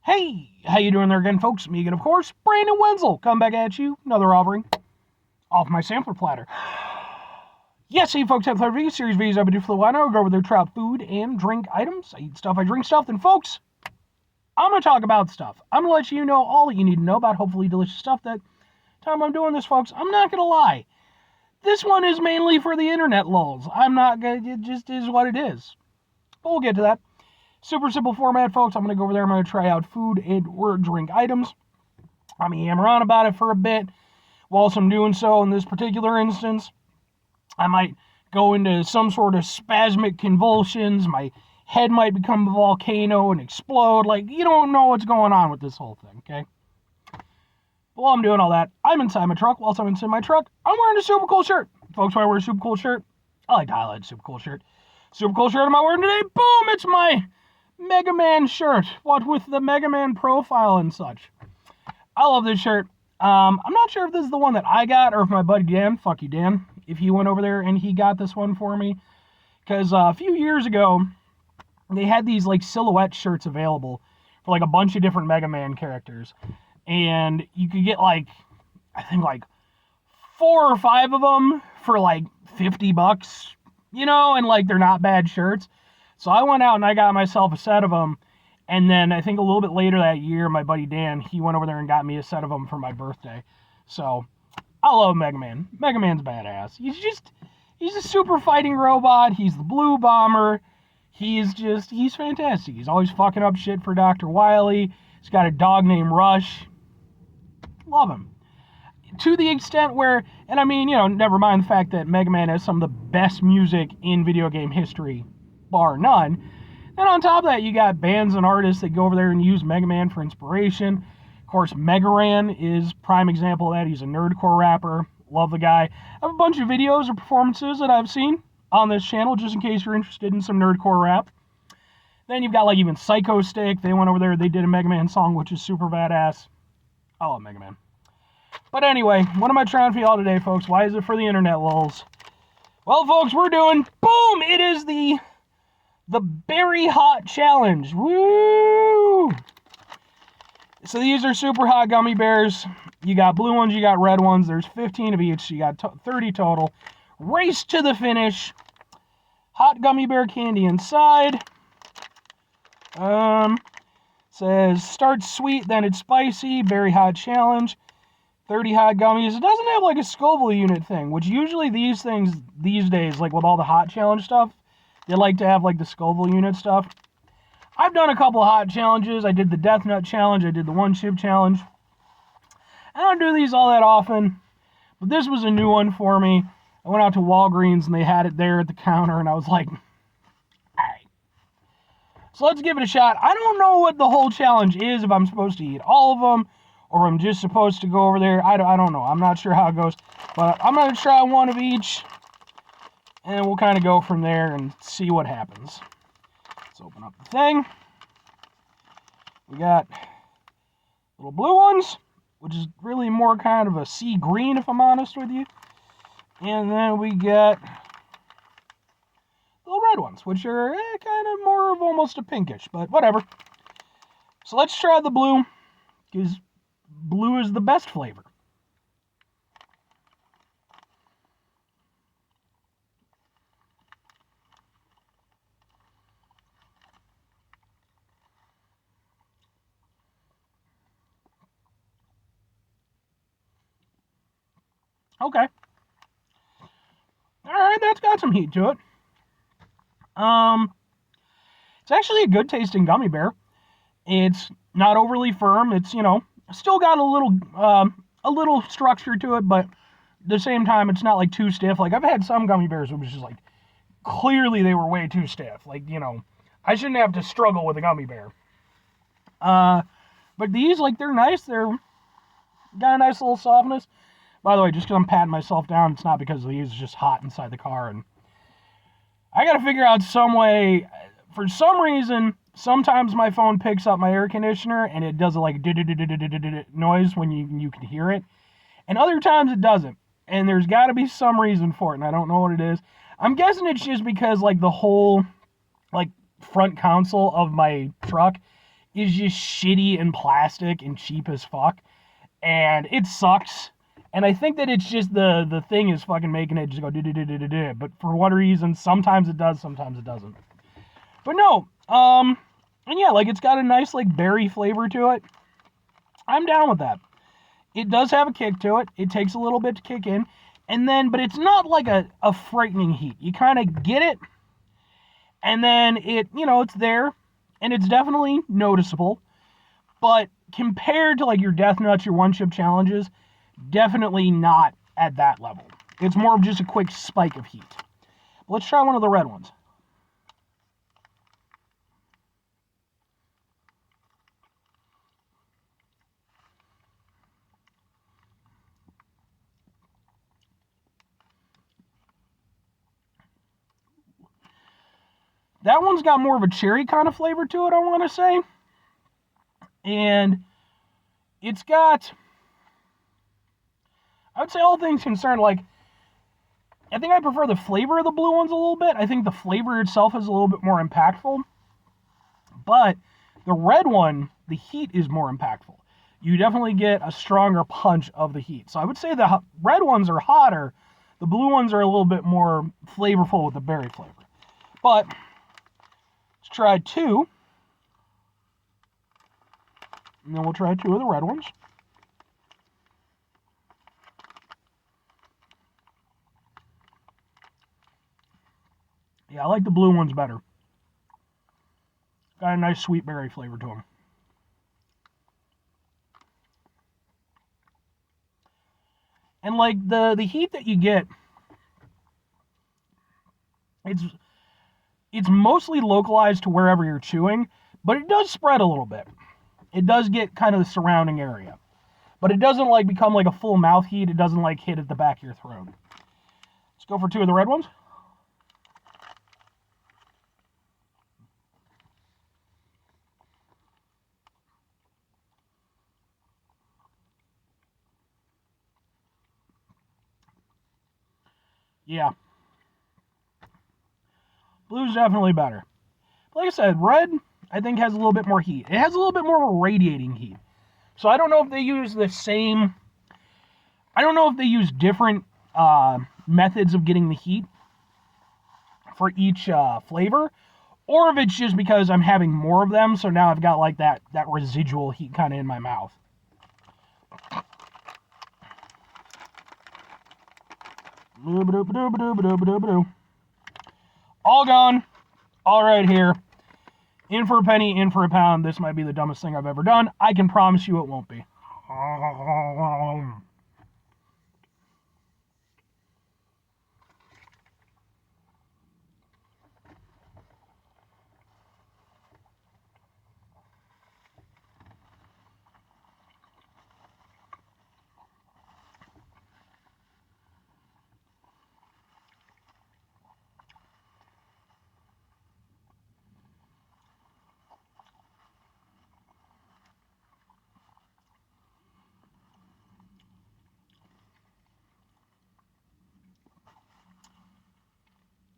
Hey, how you doing there again, folks? Me again, of course, Brandon Wenzel. Come back at you, another offering off my sampler platter. Yes, hey folks, have a series videos I've been doing for a while now. I go over their trout food and drink items. I eat stuff, I drink stuff. Then, folks, I'm going to talk about stuff. I'm going to let you know all that you need to know about hopefully delicious stuff. That time I'm doing this, folks, I'm not going to lie. This one is mainly for the internet lulz. I'm not going to, it just is what it is. But we'll get to that. Super simple format, folks. I'm going to go over there. I'm going to try out food and or drink items. I'm going to yammer on about it for a bit. Whilst I'm doing so, in this particular instance, I might go into some sort of spasmic convulsions. My head might become a volcano and explode. Like, you don't know what's going on with this whole thing, okay? While I'm doing all that, I'm inside my truck. Whilst I'm inside my truck, I'm wearing a super cool shirt. Folks, when I wear a super cool shirt, I like to highlight a super cool shirt. Super cool shirt am I wearing today? Boom! It's my Mega Man shirt, what with the Mega Man profile and such. I love this shirt. I'm not sure if this is the one that I got or if my buddy Dan, fuck you Dan, if he went over there and he got this one for me. Because a few years ago, they had these like silhouette shirts available for like a bunch of different Mega Man characters. And you could get like, I think like 4 or 5 of them for like $50, you know, and like they're not bad shirts. So I went out and I got myself a set of them, and then I think a little bit later that year, my buddy Dan, he went over there and got me a set of them for my birthday. So I love Mega Man. Mega Man's badass. He's a super fighting robot. He's the Blue Bomber. He's fantastic. He's always fucking up shit for Dr. Wily. He's got a dog named Rush. Love him. To the extent where, and I mean, you know, never mind the fact that Mega Man has some of the best music in video game history, bar none. Then on top of that, you got bands and artists that go over there and use Mega Man for inspiration. Of course, Megaran is prime example of that. He's a nerdcore rapper. Love the guy. I have a bunch of videos or performances that I've seen on this channel, just in case you're interested in some nerdcore rap. Then you've got like even Psycho Stick. They went over there, they did a Mega Man song, which is super badass. I love Mega Man. But anyway, what am I trying for y'all today, folks? Why is it for the internet lulz? Well, folks, we're doing, boom, it is the BEARY Hot Challenge. Woo! So these are super hot gummy bears. You got blue ones, you got red ones. There's 15 of each. You got 30 total. Race to the finish. Hot gummy bear candy inside. Says start sweet, then it's spicy. BEARY Hot Challenge. 30 hot gummies. It doesn't have like a Scoville unit thing, which usually these things these days, like with all the hot challenge stuff, they like to have like the Scoville unit stuff. I've done a couple of hot challenges. I did the Death Nut challenge. I did the one chip challenge. I don't do these all that often, but this was a new one for me. I went out to Walgreens and they had it there at the counter, and I was like, alright. So let's give it a shot. I don't know what the whole challenge is, if I'm supposed to eat all of them, or I'm just supposed to go over there. I don't know. I'm not sure how it goes, but I'm going to try one of each, and we'll kind of go from there and see what happens. Let's open up the thing. We got little blue ones, which is really more kind of a sea green, if I'm honest with you. And then we got little red ones, which are kind of more of almost a pinkish, but whatever. So let's try the blue, because blue is the best flavor. Okay. Alright, that's got some heat to it. It's actually a good tasting gummy bear. It's not overly firm. It's, you know, still got a little structure to it, but at the same time, it's not like too stiff. Like, I've had some gummy bears which is just like, clearly they were way too stiff. Like, you know, I shouldn't have to struggle with a gummy bear. But these, like, they're nice. They're got a nice little softness. By the way, just because I'm patting myself down, it's not because these are just hot inside the car. And I got to figure out some way. For some reason, sometimes my phone picks up my air conditioner and it does a like noise when you can hear it. And other times it doesn't. And there's got to be some reason for it, and I don't know what it is. I'm guessing it's just because like the whole like front console of my truck is just shitty and plastic and cheap as fuck. And it sucks. And I think that it's just the thing is fucking making it just go do. But for what reason, sometimes it does, sometimes it doesn't. But no, and yeah, like it's got a nice like berry flavor to it. I'm down with that. It does have a kick to it. It takes a little bit to kick in. And then, but it's not like a frightening heat. You kind of get it. And then it, it's there. And it's definitely noticeable. But compared to like your Death Nuts, your one chip challenges, definitely not at that level. It's more of just a quick spike of heat. Let's try one of the red ones. That one's got more of a cherry kind of flavor to it, I want to say. And it's got, I would say all things concerned, like, I think I prefer the flavor of the blue ones a little bit. I think the flavor itself is a little bit more impactful. But the red one, the heat is more impactful. You definitely get a stronger punch of the heat. So I would say the red ones are hotter. The blue ones are a little bit more flavorful with the berry flavor. But let's try two. And then we'll try two of the red ones. Yeah, I like the blue ones better. Got a nice sweet berry flavor to them. And like the heat that you get, it's mostly localized to wherever you're chewing, but it does spread a little bit. It does get kind of the surrounding area. But it doesn't like become like a full mouth heat. It doesn't like hit at the back of your throat. Let's go for two of the red ones. Yeah. Blue's definitely better. Like I said, red, I think, has a little bit more heat. It has a little bit more of a radiating heat. So I don't know if they use the same... I don't know if they use different methods of getting the heat for each flavor, or if it's just because I'm having more of them, so now I've got like that residual heat kind of in my mouth. All gone. All right here. In for a penny, in for a pound. This might be the dumbest thing I've ever done. I can promise you it won't be.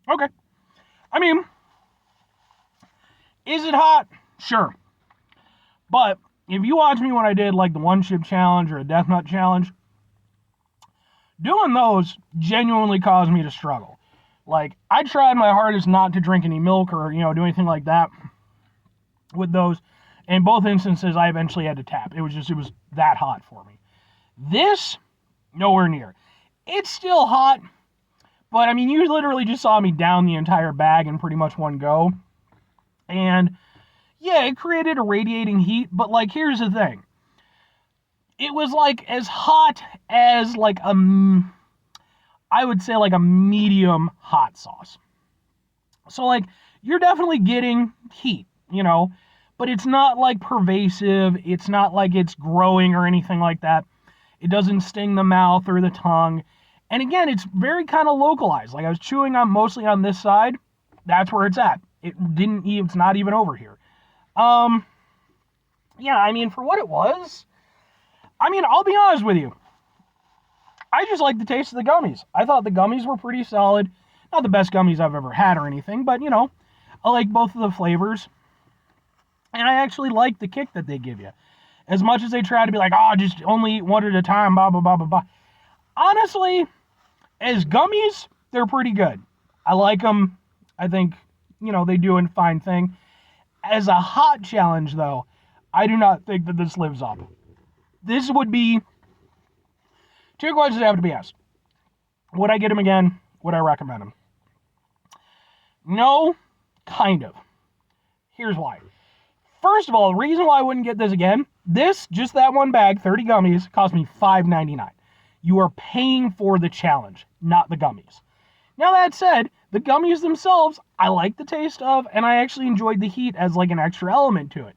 Okay. I mean, is it hot? Sure. But if you watch me when I did like the one chip challenge or a death nut challenge, doing those genuinely caused me to struggle. Like, I tried my hardest not to drink any milk or, do anything like that with those. In both instances, I eventually had to tap. It was that hot for me. This, nowhere near. It's still hot, but I mean, you literally just saw me down the entire bag in pretty much one go. And yeah, it created a radiating heat, but like, here's the thing. It was like as hot as like I would say like a medium hot sauce. So like, you're definitely getting heat, but it's not like pervasive. It's not like it's growing or anything like that. It doesn't sting the mouth or the tongue. And again, it's very kind of localized. Like I was chewing on mostly on this side. That's where it's at. It's not even over here. Yeah, I mean, for what it was, I mean, I'll be honest with you. I just like the taste of the gummies. I thought the gummies were pretty solid. Not the best gummies I've ever had or anything, but, I like both of the flavors. And I actually like the kick that they give you. As much as they try to be like, oh, just only eat one at a time, blah, blah, blah, blah, blah. Honestly, as gummies, they're pretty good. I like them. I think, they do a fine thing. As a hot challenge, though, I do not think that this lives up. This would be 2 questions that have to be asked. Would I get them again? Would I recommend them? No, kind of. Here's why. First of all, the reason why I wouldn't get this again, just that one bag, 30 gummies, cost me $5.99. You are paying for the challenge, not the gummies. Now that said, the gummies themselves, I like the taste of, and I actually enjoyed the heat as like an extra element to it.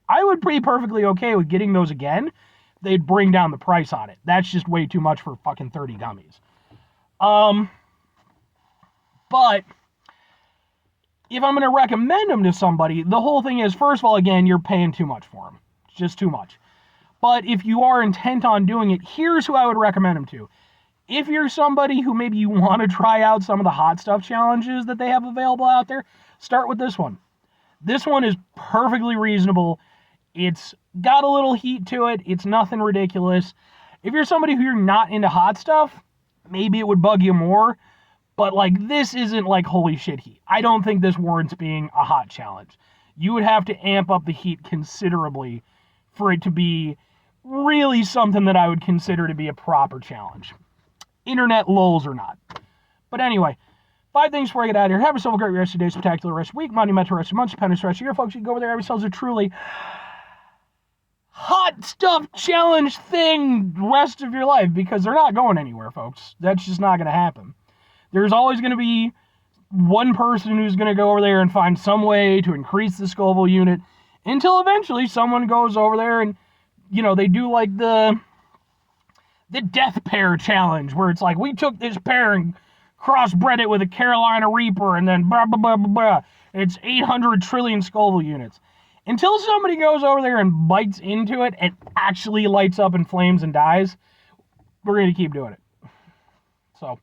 I would be perfectly okay with getting those again. They'd bring down the price on it. That's just way too much for fucking 30 gummies. But if I'm going to recommend them to somebody, the whole thing is, first of all, again, you're paying too much for them. It's just too much. But if you are intent on doing it, here's who I would recommend them to. If you're somebody who maybe you want to try out some of the hot stuff challenges that they have available out there, start with this one. This one is perfectly reasonable. It's got a little heat to it. It's nothing ridiculous. If you're somebody who you're not into hot stuff, maybe it would bug you more. But, this isn't, holy shit heat. I don't think this warrants being a hot challenge. You would have to amp up the heat considerably for it to be really something that I would consider to be a proper challenge. Internet lulz or not. But anyway, 5 things before I get out of here. Have yourself a great rest of your day, spectacular rest of the week, monumental rest of the month, stupendous rest of the year. Folks, you can go over there, have yourselves a truly hot stuff challenge thing the rest of your life, because they're not going anywhere, folks. That's just not going to happen. There's always going to be one person who's going to go over there and find some way to increase the Scoville unit until eventually someone goes over there and, they do the death pear challenge, where it's like, we took this pear and crossbred it with a Carolina Reaper and then blah, blah, blah, blah, blah. And it's 800 trillion Scoville units. Until somebody goes over there and bites into it and actually lights up in flames and dies, we're going to keep doing it. So,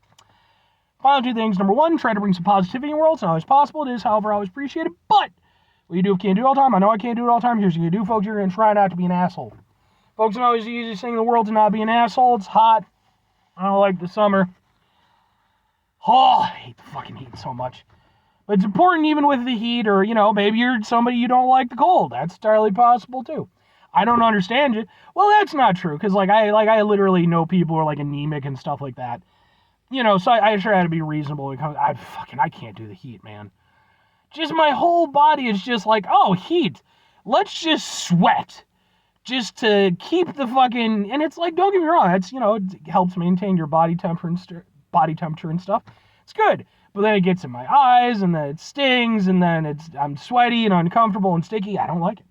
final 2 things. Number 1, try to bring some positivity in the world. It's not always possible. It is, however, always appreciated. But what you do if you can't do it all the time. I know I can't do it all the time. Here's what you do, folks. You're going to try not to be an asshole. Folks, know it's the easiest thing in the world to not be an asshole. It's hot. I don't like the summer. Oh, I hate the fucking heat so much. But it's important even with the heat, or, maybe you're somebody you don't like the cold. That's entirely possible, too. I don't understand it. Well, that's not true, because, I literally know people who are, anemic and stuff like that. So I try to be reasonable. I can't do the heat, man. Just my whole body is just oh, heat. Let's just sweat. Just to keep the fucking, and it's don't get me wrong, it's, it helps maintain your body temperature and stuff. It's good. But then it gets in my eyes, and then it stings, and then I'm sweaty and uncomfortable and sticky. I don't like it.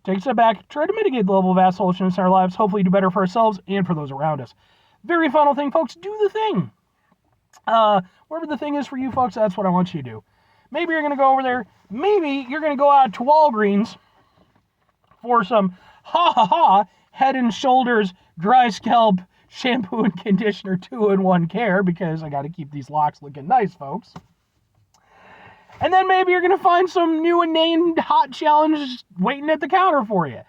Take a step back, try to mitigate the level of assholishness in our lives, hopefully do better for ourselves and for those around us. Very final thing, folks, do the thing. Whatever the thing is for you, folks, that's what I want you to do. Maybe you're going to go over there, maybe you're going to go out to Walgreens for some Head and Shoulders dry scalp shampoo and conditioner 2-in-1 care, because I got to keep these locks looking nice, folks. And then maybe you're going to find some new and named hot challenge waiting at the counter for you.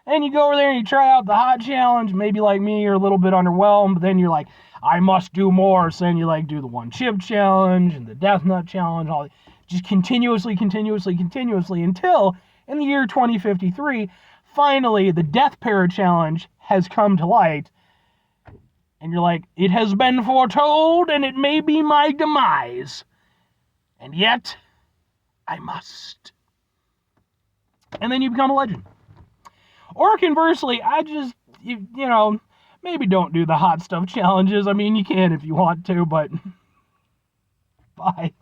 And you go over there and you try out the hot challenge. Maybe like me, you're a little bit underwhelmed, but then you're like, I must do more. So then you do the 1 chip challenge and the death nut challenge, just continuously until in the year 2053, finally the death pear challenge has come to light. And you're like, it has been foretold and it may be my demise. And yet, I must. And then you become a legend. Or conversely, I just, maybe don't do the hot stuff challenges. I mean, you can if you want to, but bye.